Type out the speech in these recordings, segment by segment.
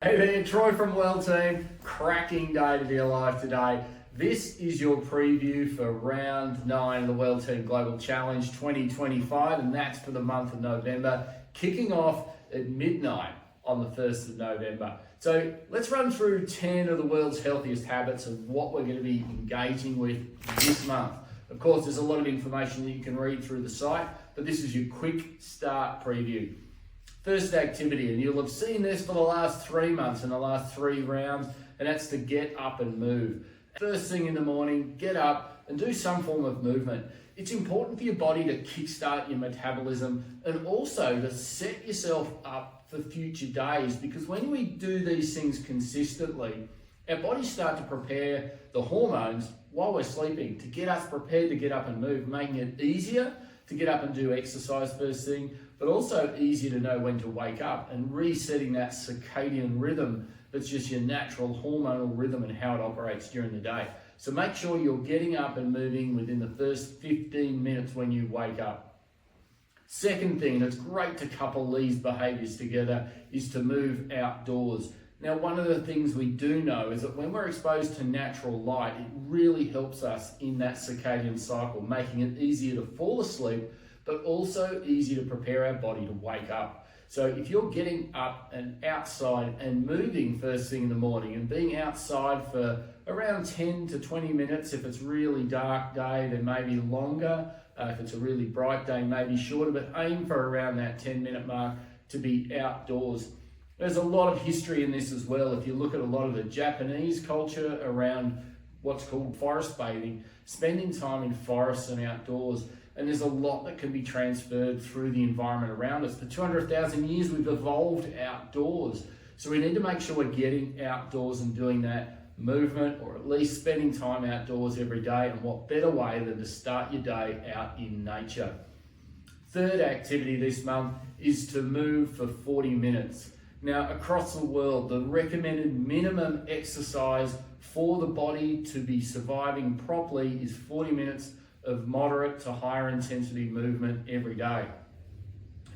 Hey there, Troy from Wellteam. Cracking day to be alive today. This is your preview for round 9 of the Wellteam Global Challenge 2025, and that's for the month of November, kicking off at midnight on the 1st of November. So let's run through 10 of the world's healthiest habits of what we're going to be engaging with this month. Of course, there's a lot of information that you can read through the site, but this is your quick start preview. First activity, and you'll have seen this for the last 3 months and the last 3 rounds, and that's to get up and move. First thing in the morning, get up and do some form of movement. It's important for your body to kickstart your metabolism and also to set yourself up for future days, because when we do these things consistently, our bodies start to prepare the hormones while we're sleeping to get us prepared to get up and move, making it easier to get up and do exercise first thing, but also easier to know when to wake up and resetting that circadian rhythm that's just your natural hormonal rhythm and how it operates during the day. So make sure you're getting up and moving within the first 15 minutes when you wake up. Second thing, and it's great to couple these behaviors together, is to move outdoors. Now, one of the things we do know is that when we're exposed to natural light, it really helps us in that circadian cycle, making it easier to fall asleep, but also easy to prepare our body to wake up. So if you're getting up and outside and moving first thing in the morning and being outside for around 10 to 20 minutes, if it's really dark day, then maybe longer. If it's a really bright day, maybe shorter, but aim for around that 10-minute mark to be outdoors. There's a lot of history in this as well. If you look at a lot of the Japanese culture around what's called forest bathing, spending time in forests and outdoors, and there's a lot that can be transferred through the environment around us. For 200,000 years, we've evolved outdoors. So we need to make sure we're getting outdoors and doing that movement, or at least spending time outdoors every day. And what better way than to start your day out in nature? Third activity this month is to move for 40 minutes. Now, across the world, the recommended minimum exercise for the body to be surviving properly is 40 minutes of moderate to higher intensity movement every day.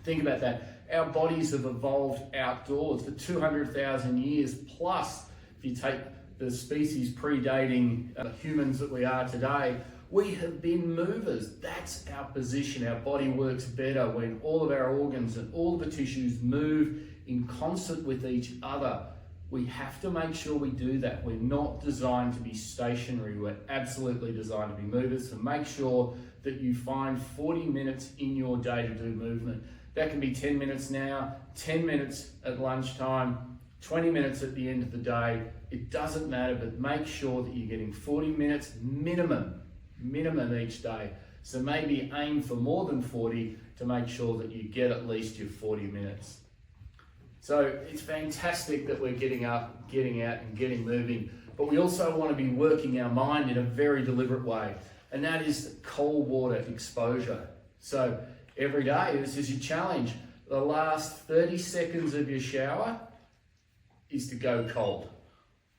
Think about that. Our bodies have evolved outdoors for 200,000 years plus. If you take the species predating humans that we are today, we have been movers. That's our position. Our body works better when all of our organs and all the tissues move in concert with each other. We have to make sure we do that. We're not designed to be stationary. We're absolutely designed to be movers. So make sure that you find 40 minutes in your day to do movement. That can be 10 minutes now, 10 minutes at lunchtime, 20 minutes at the end of the day. It doesn't matter, but make sure that you're getting 40 minutes minimum each day. So maybe aim for more than 40 to make sure that you get at least your 40 minutes. So it's fantastic that we're getting up, getting out and getting moving, but we also want to be working our mind in a very deliberate way, and that is cold water exposure. So every day, this is your challenge. The last 30 seconds of your shower is to go cold.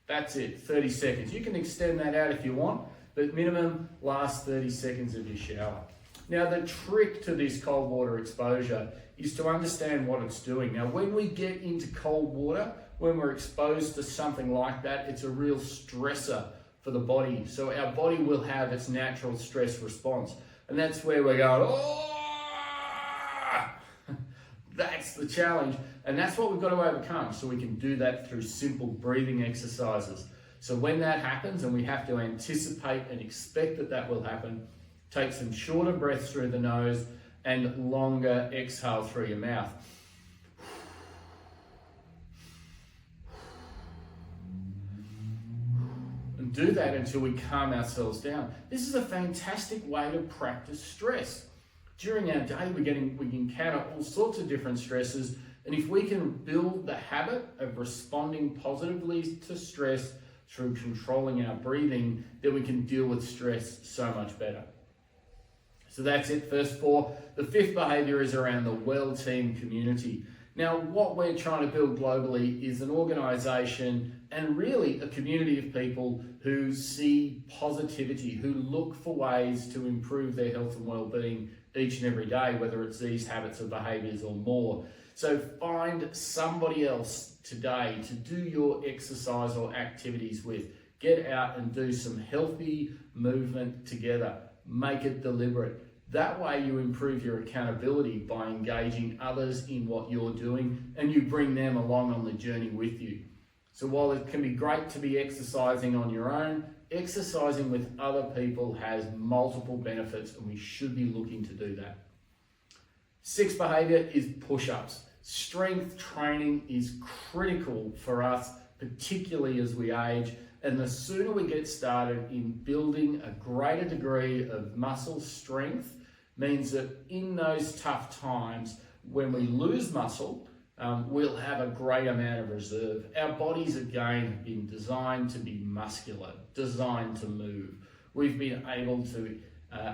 That's it, 30 seconds. You can extend that out if you want, but minimum last 30 seconds of your shower. Now, the trick to this cold water exposure is to understand what it's doing. Now, when we get into cold water, when we're exposed to something like that, it's a real stressor for the body. So our body will have its natural stress response. And that's where we're going, oh! That's the challenge. And that's what we've got to overcome. So we can do that through simple breathing exercises. So when that happens, and we have to anticipate and expect that that will happen, take some shorter breaths through the nose and longer exhale through your mouth. And do that until we calm ourselves down. This is a fantastic way to practice stress. During our day, we encounter all sorts of different stresses, and if we can build the habit of responding positively to stress through controlling our breathing, then we can deal with stress so much better. So that's it, first 4. The 5th behavior is around the Wellteam Community. Now, what we're trying to build globally is an organization and really a community of people who see positivity, who look for ways to improve their health and well-being each and every day, whether it's these habits or behaviors or more. So find somebody else today to do your exercise or activities with. Get out and do some healthy movement together. Make it deliberate. That way you improve your accountability by engaging others in what you're doing, and you bring them along on the journey with you. So while it can be great to be exercising on your own, exercising with other people has multiple benefits, and we should be looking to do that. Sixth behavior is push-ups. Strength training is critical for us, particularly as we age. And the sooner we get started in building a greater degree of muscle strength means that in those tough times, when we lose muscle, we'll have a great amount of reserve. Our bodies, again, have been designed to be muscular, designed to move. We've been able to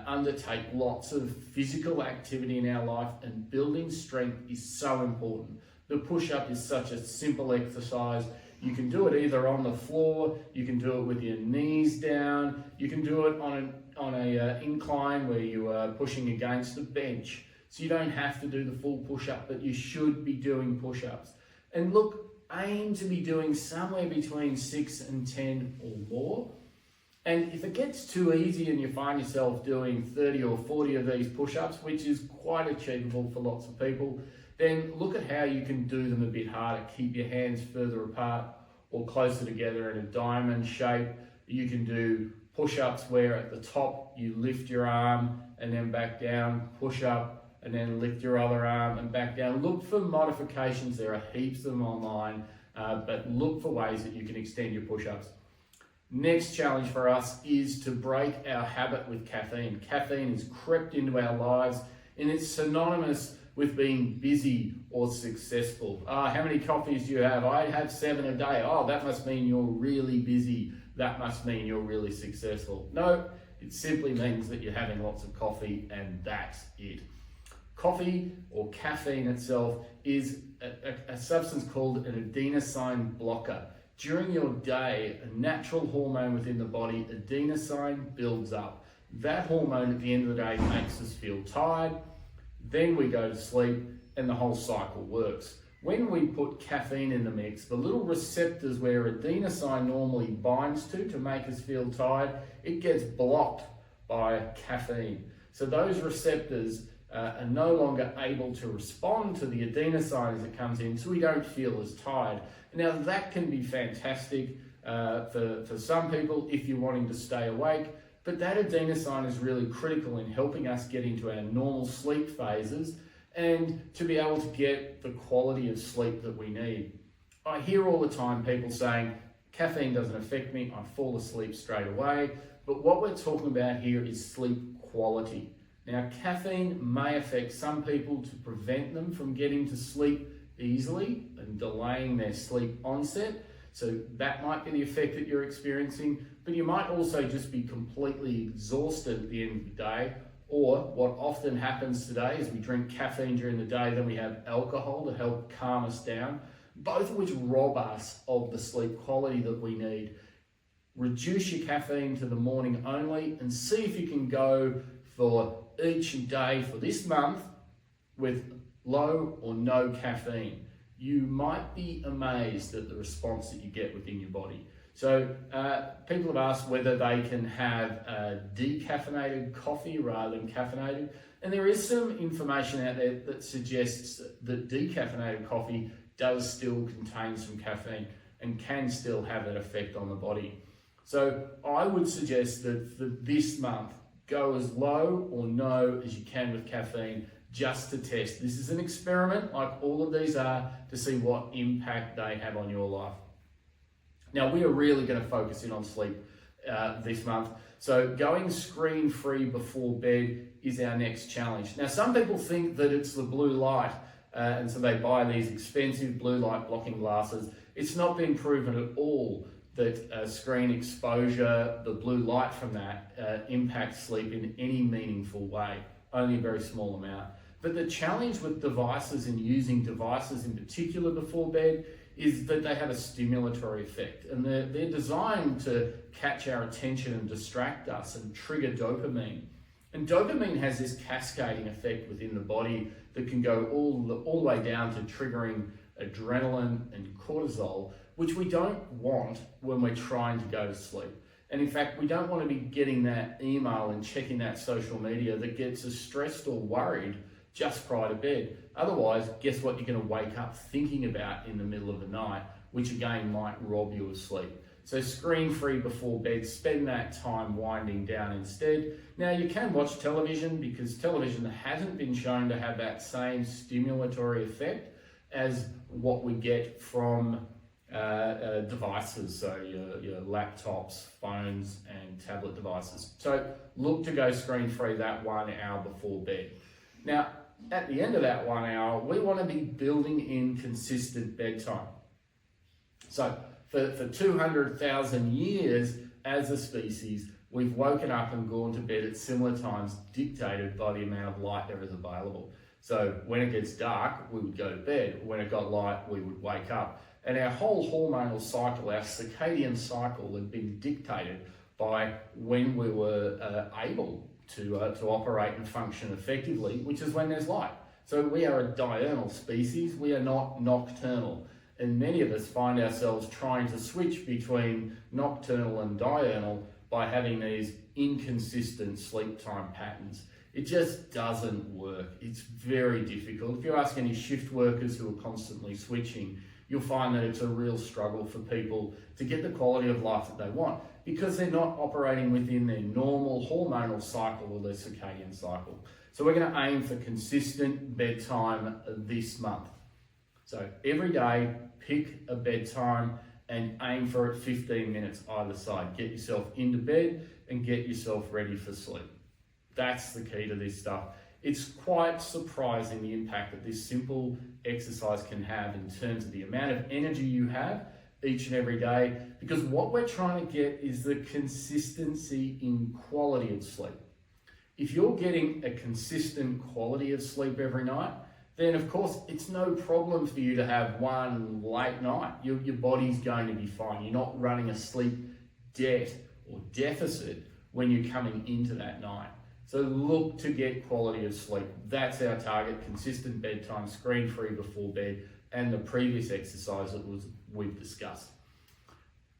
undertake lots of physical activity in our life, and building strength is so important. The push-up is such a simple exercise. You can do it either on the floor, you can do it with your knees down, you can do it on an incline where you are pushing against a bench. So you don't have to do the full push-up, but you should be doing push-ups. And look, aim to be doing somewhere between 6 and 10 or more. And if it gets too easy and you find yourself doing 30 or 40 of these push-ups, which is quite achievable for lots of people, then look at how you can do them a bit harder. Keep your hands further apart or closer together in a diamond shape. You can do push-ups where at the top you lift your arm and then back down, push up and then lift your other arm and back down. Look for modifications. There are heaps of them online, but look for ways that you can extend your push-ups. Next challenge for us is to break our habit with caffeine. Caffeine has crept into our lives, and it's synonymous with being busy or successful. How many coffees do you have? I have 7 a day. Oh, that must mean you're really busy. That must mean you're really successful. No, it simply means that you're having lots of coffee, and that's it. Coffee, or caffeine itself, is a substance called an adenosine blocker. During your day, a natural hormone within the body, adenosine, builds up. That hormone at the end of the day makes us feel tired. Then we go to sleep and the whole cycle works. When we put caffeine in the mix, the little receptors where adenosine normally binds to make us feel tired, it gets blocked by caffeine. So those receptors are no longer able to respond to the adenosine as it comes in, so we don't feel as tired. Now that can be fantastic for some people if you're wanting to stay awake, but that adenosine is really critical in helping us get into our normal sleep phases and to be able to get the quality of sleep that we need. I hear all the time people saying, caffeine doesn't affect me, I fall asleep straight away, but what we're talking about here is sleep quality. Now, caffeine may affect some people to prevent them from getting to sleep easily and delaying their sleep onset. So that might be the effect that you're experiencing, but you might also just be completely exhausted at the end of the day. Or what often happens today is we drink caffeine during the day, then we have alcohol to help calm us down, both of which rob us of the sleep quality that we need. Reduce your caffeine to the morning only and see if you can go for each day for this month with low or no caffeine. You might be amazed at the response that you get within your body. So people have asked whether they can have decaffeinated coffee rather than caffeinated. And there is some information out there that suggests that decaffeinated coffee does still contain some caffeine and can still have that effect on the body. So I would suggest that for this month, go as low or no as you can with caffeine, just to test. This is an experiment, like all of these are, to see what impact they have on your life. Now, we are really going to focus in on sleep this month. So going screen-free before bed is our next challenge. Now, some people think that it's the blue light, and so they buy these expensive blue light blocking glasses. It's not been proven at all that screen exposure, the blue light from that, impacts sleep in any meaningful way, only a very small amount. But the challenge with devices and using devices in particular before bed is that they have a stimulatory effect, and they're designed to catch our attention and distract us and trigger dopamine. And dopamine has this cascading effect within the body that can go all the way down to triggering adrenaline and cortisol, which we don't want when we're trying to go to sleep. And in fact, we don't want to be getting that email and checking that social media that gets us stressed or worried just prior to bed. Otherwise, guess what you're going to wake up thinking about in the middle of the night, which again might rob you of sleep. So screen free before bed, spend that time winding down instead. Now you can watch television because television hasn't been shown to have that same stimulatory effect as what we get from devices, so your laptops, phones and tablet devices. So look to go screen free that 1 hour before bed. Now at the end of that 1 hour, we want to be building in consistent bedtime. So for 200,000 years as a species, we've woken up and gone to bed at similar times dictated by the amount of light there is available. So when it gets dark, we would go to bed. When it got light, we would wake up. And our whole hormonal cycle, our circadian cycle, had been dictated by when we were able to operate and function effectively, which is when there's light. So we are a diurnal species, we are not nocturnal. And many of us find ourselves trying to switch between nocturnal and diurnal by having these inconsistent sleep time patterns. It just doesn't work. It's very difficult. If you ask any shift workers who are constantly switching, you'll find that it's a real struggle for people to get the quality of life that they want because they're not operating within their normal hormonal cycle or their circadian cycle. So we're going to aim for consistent bedtime this month. So every day, pick a bedtime and aim for it 15 minutes either side. Get yourself into bed and get yourself ready for sleep. That's the key to this stuff. It's quite surprising the impact that this simple exercise can have in terms of the amount of energy you have each and every day, because what we're trying to get is the consistency in quality of sleep. If you're getting a consistent quality of sleep every night, then of course it's no problem for you to have one late night. Your body's going to be fine. You're not running a sleep debt or deficit when you're coming into that night. So look to get quality of sleep. That's our target: consistent bedtime, screen-free before bed, and the previous exercise that we've discussed.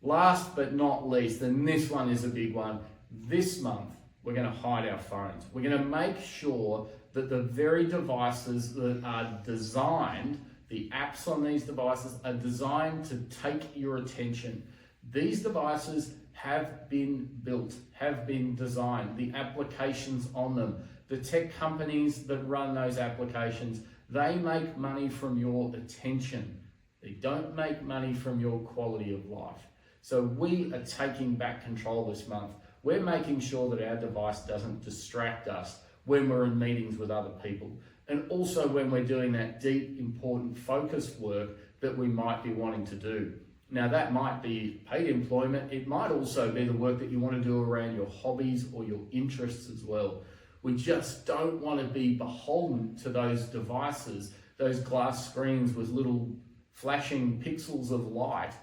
Last but not least, and this one is a big one, this month we're going to hide our phones. We're going to make sure that the very devices that are designed, the apps on these devices are designed to take your attention. These devices have been built, have been designed, the applications on them, the tech companies that run those applications, they make money from your attention. They don't make money from your quality of life. So we are taking back control this month. We're making sure that our device doesn't distract us when we're in meetings with other people, and also when we're doing that deep, important, focused work that we might be wanting to do. Now that might be paid employment. It might also be the work that you want to do around your hobbies or your interests as well. We just don't want to be beholden to those devices, those glass screens with little flashing pixels of light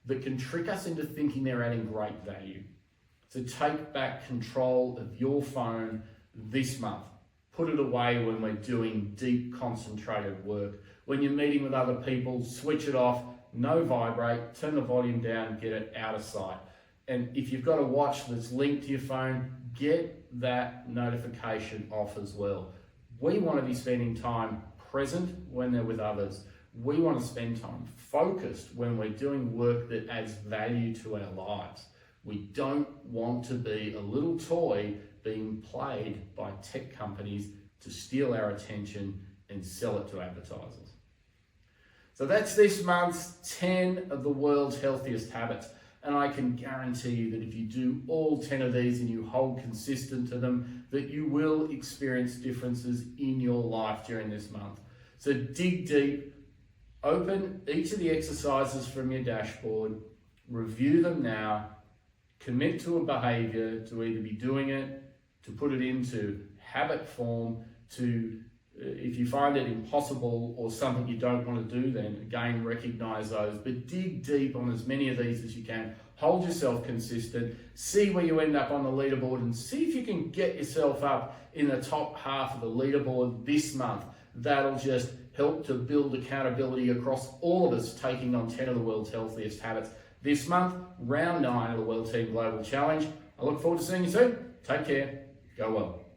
that can trick us into thinking they're adding great value. So take back control of your phone this month. Put it away when we're doing deep, concentrated work. When you're meeting with other people, switch it off, no vibrate, turn the volume down, get it out of sight. And if you've got a watch that's linked to your phone, get that notification off as well. We want to be spending time present when they're with others. We want to spend time focused when we're doing work that adds value to our lives. We don't want to be a little toy being played by tech companies to steal our attention and sell it to advertisers. So that's this month's 10 of the world's healthiest habits. And I can guarantee you that if you do all 10 of these and you hold consistent to them, that you will experience differences in your life during this month. So dig deep, open each of the exercises from your dashboard, review them now, commit to a behavior, to either be doing it, to put it into habit form, to if you find it impossible or something you don't want to do, then again, recognize those, but dig deep on as many of these as you can. Hold yourself consistent, see where you end up on the leaderboard, and see if you can get yourself up in the top half of the leaderboard this month. That'll just help to build accountability across all of us taking on 10 of the world's healthiest habits. This month, round 9 of the Wellteam Global Challenge. I look forward to seeing you soon. Take care. Go well.